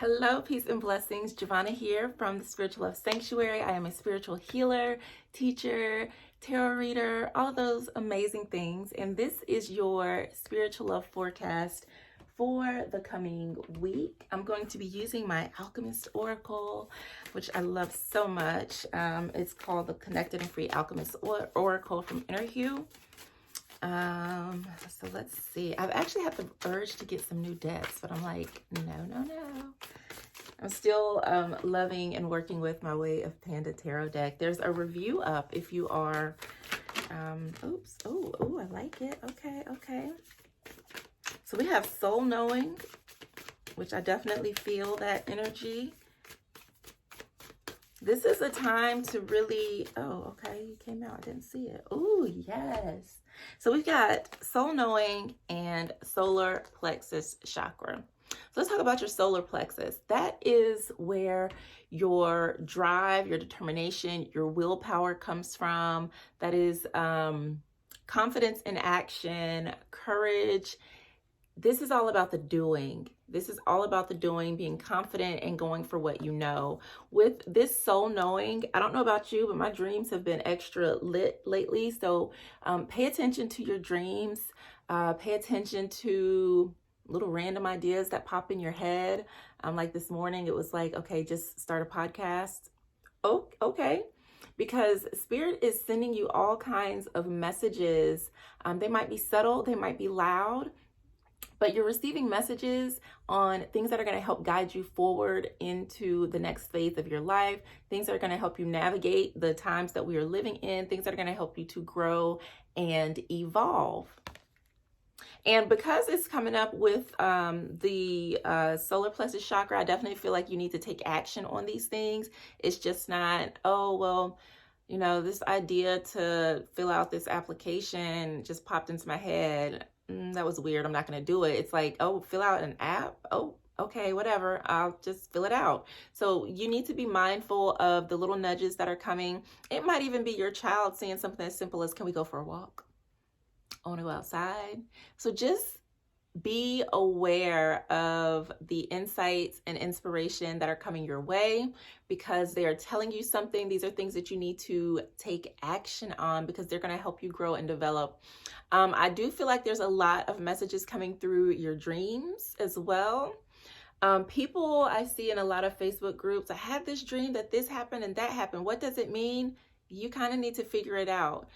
Hello, peace and blessings. Jovhannah here from the Spiritual Love Sanctuary. I am a spiritual healer, teacher, tarot reader, all of those amazing things. And this is your spiritual love forecast for the coming week. I'm going to be using my Alchemist Oracle, which I love so much. It's called the Connected and Free Alchemist Oracle from Inner Hue. So let's see. I've actually had the urge to get some new decks, but I'm like, no. I'm still loving and working with my Way of Panda Tarot deck. There's a review up if you are, I like it. Okay. So we have Soul Knowing, which I definitely feel that energy. This is a time to really, you came out, I didn't see it. Oh, yes. So we've got Soul Knowing and Solar Plexus Chakra. So let's talk about your solar plexus. That is where your drive, your determination, your willpower comes from. That is confidence in action, courage. This is all about the doing. This is all about the doing, being confident and going for what you know. With this soul knowing, I don't know about you, but my dreams have been extra lit lately. So pay attention to your dreams. Pay attention to little random ideas that pop in your head. Like this morning, it was like, okay, just start a podcast. Oh, okay. Because Spirit is sending you all kinds of messages. They might be subtle, they might be loud, but you're receiving messages on things that are going to help guide you forward into the next phase of your life, things that are going to help you navigate the times that we are living in, things that are going to help you to grow and evolve. And because it's coming up with the solar plexus chakra, I definitely feel like you need to take action on these things. It's just not, this idea to fill out this application just popped into my head. That was weird. I'm not going to do it. It's like, fill out an app. Oh, okay, whatever. I'll just fill it out. So you need to be mindful of the little nudges that are coming. It might even be your child saying something as simple as, can we go for a walk? I want to go outside. So just be aware of the insights and inspiration that are coming your way because they are telling you something. These are things that you need to take action on because they're going to help you grow and develop. I do feel like there's a lot of messages coming through your dreams as well. People I see in a lot of Facebook groups, I had this dream that this happened and that happened. What does it mean? You kind of need to figure it out.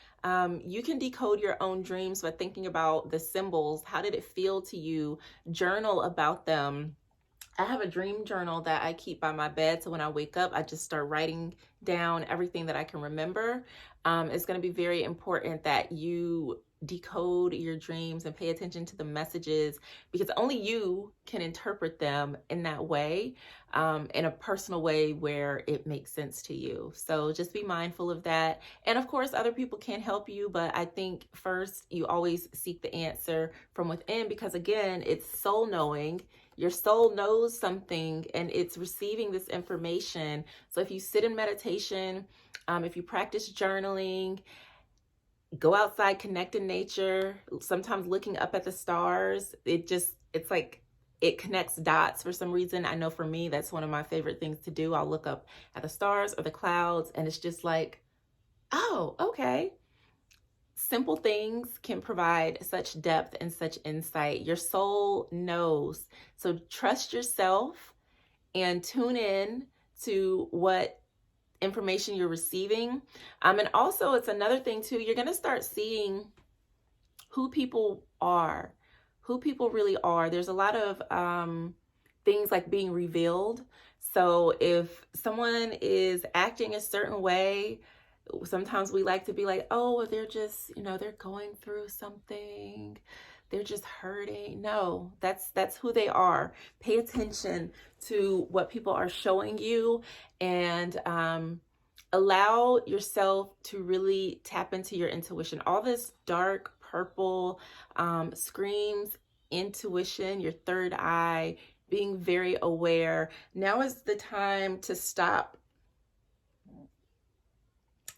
You can decode your own dreams by thinking about the symbols. How did it feel to you? Journal about them. I have a dream journal that I keep by my bed. So when I wake up, I just start writing down everything that I can remember. It's going to be very important that you decode your dreams and pay attention to the messages because only you can interpret them in that way, in a personal way where it makes sense to you. So just be mindful of that. And of course, other people can help you, but I think first you always seek the answer from within because again, it's soul knowing. Your soul knows something and it's receiving this information. So if you sit in meditation, if you practice journaling, go outside, connect in nature, sometimes looking up at the stars, it's like it connects dots for some reason. I know for me, that's one of my favorite things to do. I'll look up at the stars or the clouds and it's just like, oh, okay. Simple things can provide such depth and such insight. Your soul knows. So trust yourself and tune in to what information you're receiving. And also it's another thing too, you're going to start seeing who people are, who people really are. There's a lot of things like being revealed. So if someone is acting a certain way, sometimes we like to be like, oh, they're just, they're going through something. They're just hurting. No, that's who they are. Pay attention to what people are showing you and allow yourself to really tap into your intuition. All this dark purple screams intuition, your third eye, being very aware. Now is the time to stop.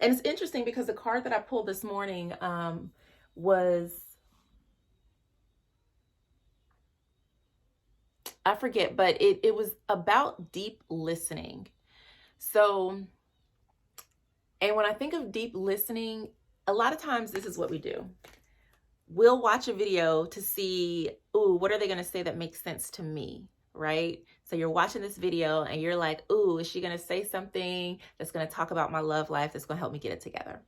And it's interesting because the card that I pulled this morning was I forget, but it was about deep listening. So, and when I think of deep listening, a lot of times this is what we do. We'll watch a video to see, ooh, what are they going to say that makes sense to me, right? So you're watching this video and you're like, ooh, is she going to say something that's going to talk about my love life that's going to help me get it together?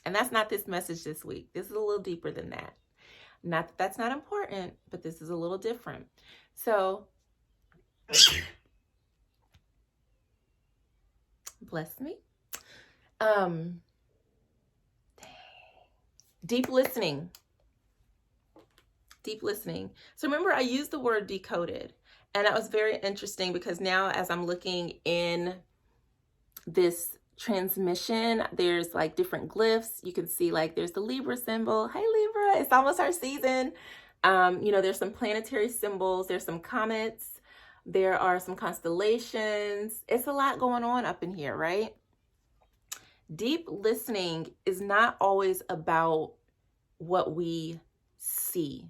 And that's not this message this week. This is a little deeper than that. Not that that's not important, but this is a little different. So, bless me. Deep listening. Deep listening. So remember, I used the word decoded, and that was very interesting because now as I'm looking in this transmission, there's like different glyphs. You can see like there's the Libra symbol. Hey Libra, it's almost our season. You know, there's some planetary symbols, there's some comets, there are some constellations. It's a lot going on up in here, right? Deep listening is not always about what we see.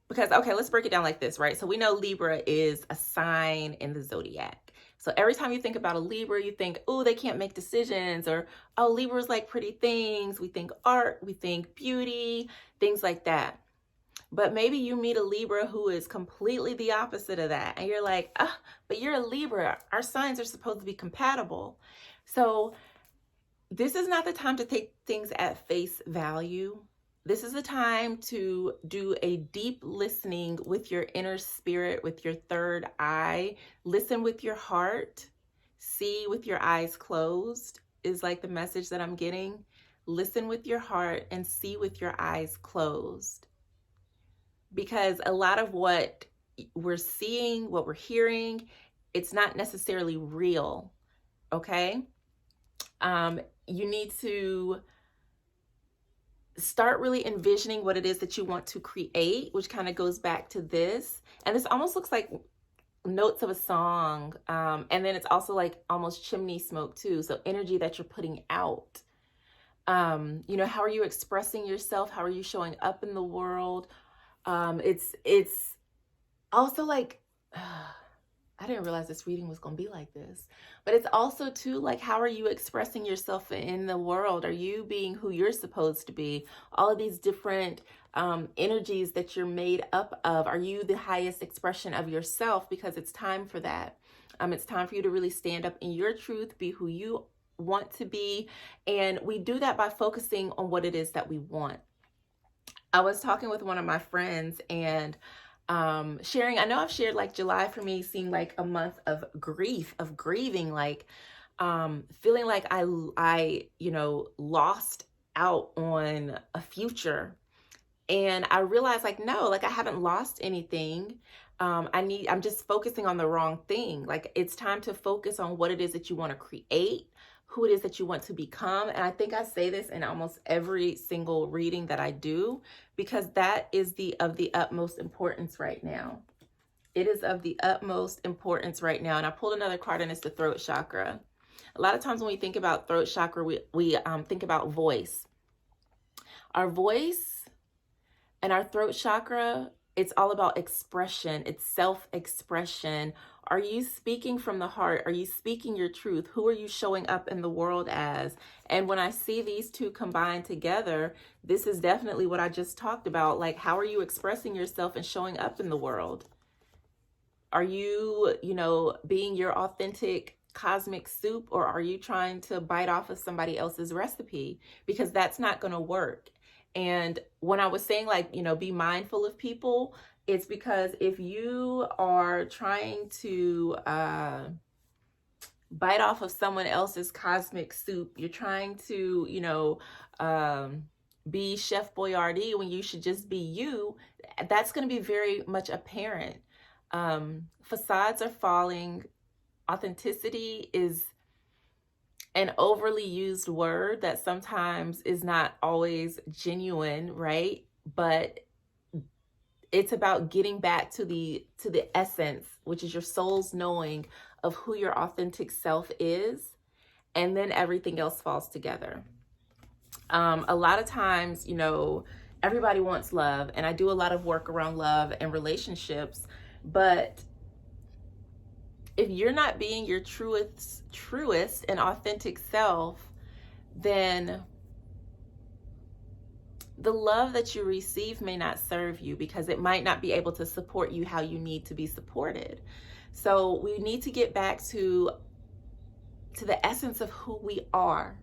Because, okay, let's break it down like this, right? So we know Libra is a sign in the zodiac. So every time you think about a Libra, you think, oh, they can't make decisions, or, oh, Libras like pretty things. We think art, we think beauty, things like that. But maybe you meet a Libra who is completely the opposite of that. And you're like, but you're a Libra. Our signs are supposed to be compatible. So this is not the time to take things at face value. This is the time to do a deep listening with your inner spirit, with your third eye. Listen with your heart. See with your eyes closed is like the message that I'm getting. Listen with your heart and see with your eyes closed. Because a lot of what we're seeing, what we're hearing, it's not necessarily real, okay? You need to start really envisioning what it is that you want to create, which kind of goes back to this. And this almost looks like notes of a song. And then it's also like almost chimney smoke too. So energy that you're putting out. You know, how are you expressing yourself? How are you showing up in the world? It's also like, I didn't realize this reading was going to be like this, but it's also too like, how are you expressing yourself in the world? Are you being who you're supposed to be? All of these different energies that you're made up of. Are you the highest expression of yourself? Because it's time for that. It's time for you to really stand up in your truth, be who you want to be. And we do that by focusing on what it is that we want. I was talking with one of my friends and sharing, I know I've shared like July for me seemed like a month of grief, of grieving, like feeling like I, you know, lost out on a future. And I realized like, no, like I haven't lost anything. I'm just focusing on the wrong thing. Like it's time to focus on what it is that you want to create, who it is that you want to become. And I think I say this in almost every single reading that I do, because that is of the utmost importance right now. It is of the utmost importance right now. And I pulled another card, and it's the throat chakra. A lot of times when we think about throat chakra, we think about voice. Our voice and our throat chakra, it's all about expression. It's self-expression. Are you speaking from the heart? Are you speaking your truth? Who are you showing up in the world as? And when I see these two combined together, this is definitely what I just talked about. Like, how are you expressing yourself and showing up in the world? Are you, you know, being your authentic cosmic soup, or are you trying to bite off of somebody else's recipe? Because that's not going to work. And when I was saying, like, you know, be mindful of people, it's because if you are trying to bite off of someone else's cosmic soup, you're trying to, you know, be Chef Boyardee when you should just be you, that's going to be very much apparent. Facades are falling. Authenticity is an overly used word that sometimes is not always genuine, right? But it's about getting back to the essence, which is your soul's knowing of who your authentic self is, and then everything else falls together. A lot of times, you know, everybody wants love, and I do a lot of work around love and relationships, but if you're not being your truest and authentic self, then the love that you receive may not serve you, because it might not be able to support you how you need to be supported. So we need to get back to the essence of who we are.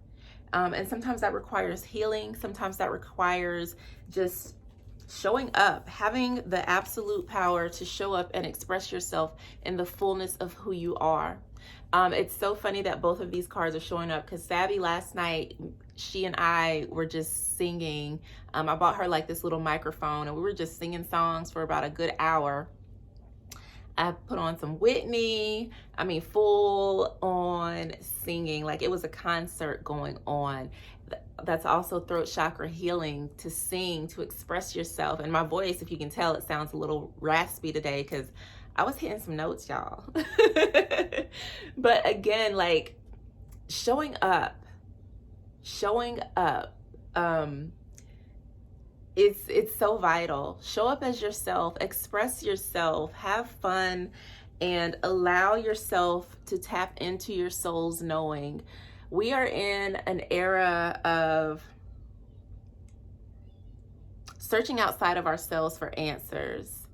And sometimes that requires healing. Sometimes that requires just showing up, having the absolute power to show up and express yourself in the fullness of who you are. It's so funny that both of these cards are showing up, because Savvy last night, she and I were just singing. I bought her like this little microphone, and we were just singing songs for about a good hour. I put on some Whitney, full on singing, like it was a concert going on. That's also throat chakra healing, to sing, to express yourself. And my voice, if you can tell, it sounds a little raspy today because I was hitting some notes, y'all. But again, like showing up, it's so vital. Show up as yourself, express yourself, have fun, and allow yourself to tap into your soul's knowing. We are in an era of searching outside of ourselves for answers,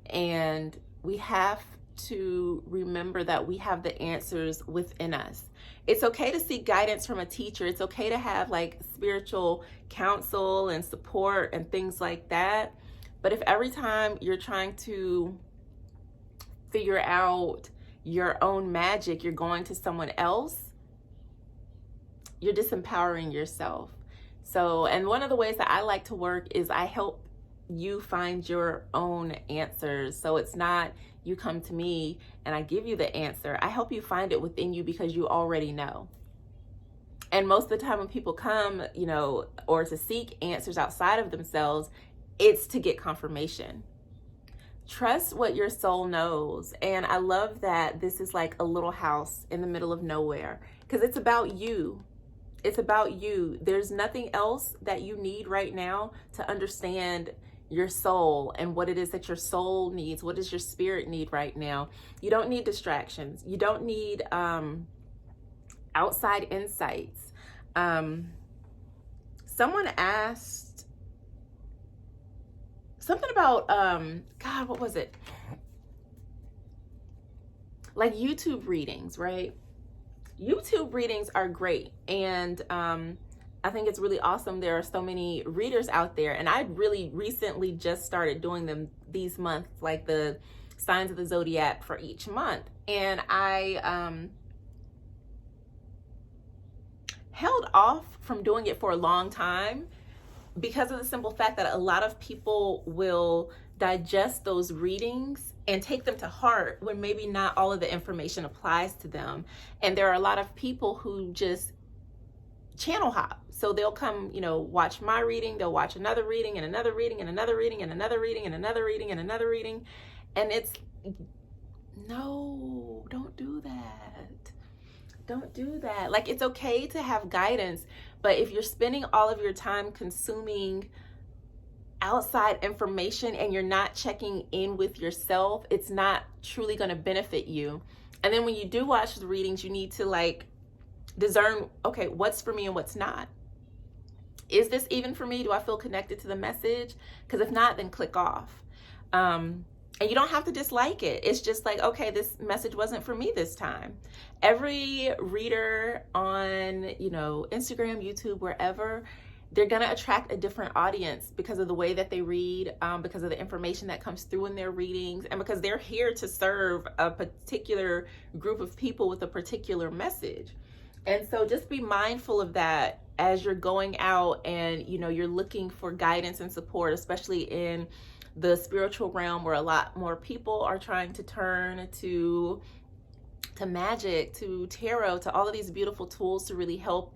and we have to remember that we have the answers within us. It's okay to seek guidance from a teacher. It's okay to have like spiritual counsel and support and things like that. But if every time you're trying to figure out your own magic, you're going to someone else, you're disempowering yourself. So, and one of the ways that I like to work is I help you find your own answers. So it's not you come to me and I give you the answer. I help you find it within you, because you already know. And most of the time when people come, or to seek answers outside of themselves, it's to get confirmation. Trust what your soul knows. And I love that this is like a little house in the middle of nowhere, because it's about you. It's about you. There's nothing else that you need right now to understand your soul and what it is that your soul needs. What does your spirit need right now? You don't need distractions. You don't need outside insights. Someone asked something about, God, what was it? Like YouTube readings, right? YouTube readings are great. And I think it's really awesome. There are so many readers out there, and I really recently just started doing them these months, like the signs of the zodiac for each month. And I held off from doing it for a long time because of the simple fact that a lot of people will digest those readings and take them to heart when maybe not all of the information applies to them. And there are a lot of people who just channel hop. So they'll come, watch my reading, they'll watch another reading and another reading and another reading and another reading and another reading and another reading. And it's, no, don't do that. Don't do that. Like, it's okay to have guidance, but if you're spending all of your time consuming outside information and you're not checking in with yourself, it's not truly going to benefit you. And then when you do watch the readings, you need to discern, okay, what's for me and what's not. Is this even for me? Do I feel connected to the message? Because if not, then click off. And you don't have to dislike it. It's just like, okay, this message wasn't for me this time. Every reader on, Instagram, YouTube, wherever, they're going to attract a different audience because of the way that they read, because of the information that comes through in their readings, and because they're here to serve a particular group of people with a particular message. And so just be mindful of that as you're going out and, you're looking for guidance and support, especially in the spiritual realm where a lot more people are trying to turn to magic, to tarot, to all of these beautiful tools to really help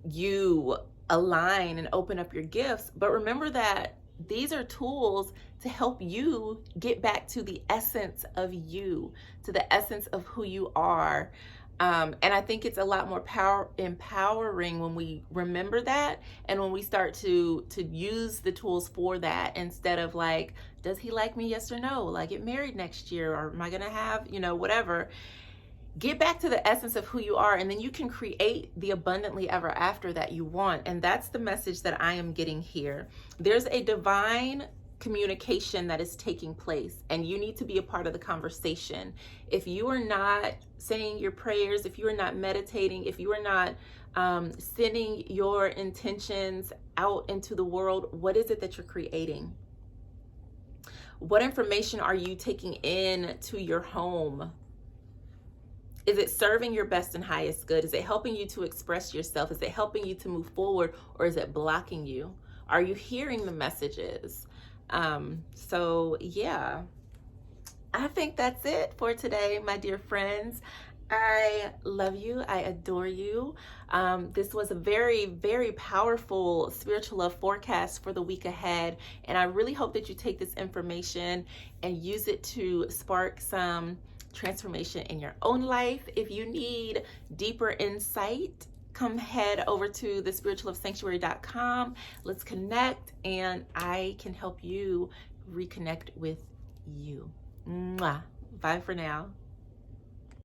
you align and open up your gifts. But remember that these are tools to help you get back to the essence of you, to the essence of who you are. And I think it's a lot more empowering when we remember that, and when we start to use the tools for that, instead of like, does he like me? Yes or no? Like, get married next year, or am I gonna have, whatever. Get back to the essence of who you are, and then you can create the abundantly ever after that you want. And that's the message that I am getting here. There's a divine communication that is taking place, and you need to be a part of the conversation. If you are not saying your prayers, if you are not meditating, if you are not sending your intentions out into the world, what is it that you're creating? What information are you taking in to your home? Is it serving your best and highest good? Is it helping you to express yourself? Is it helping you to move forward, or is it blocking you? Are you hearing the messages? So yeah, I think that's it for today, my dear friends. I love you. I adore you. This was a very, very powerful spiritual love forecast for the week ahead. And I really hope that you take this information and use it to spark some transformation in your own life. If you need deeper insight, come head over to thespirituallovesanctuary.com. Let's connect, and I can help you reconnect with you. Mwah. Bye for now.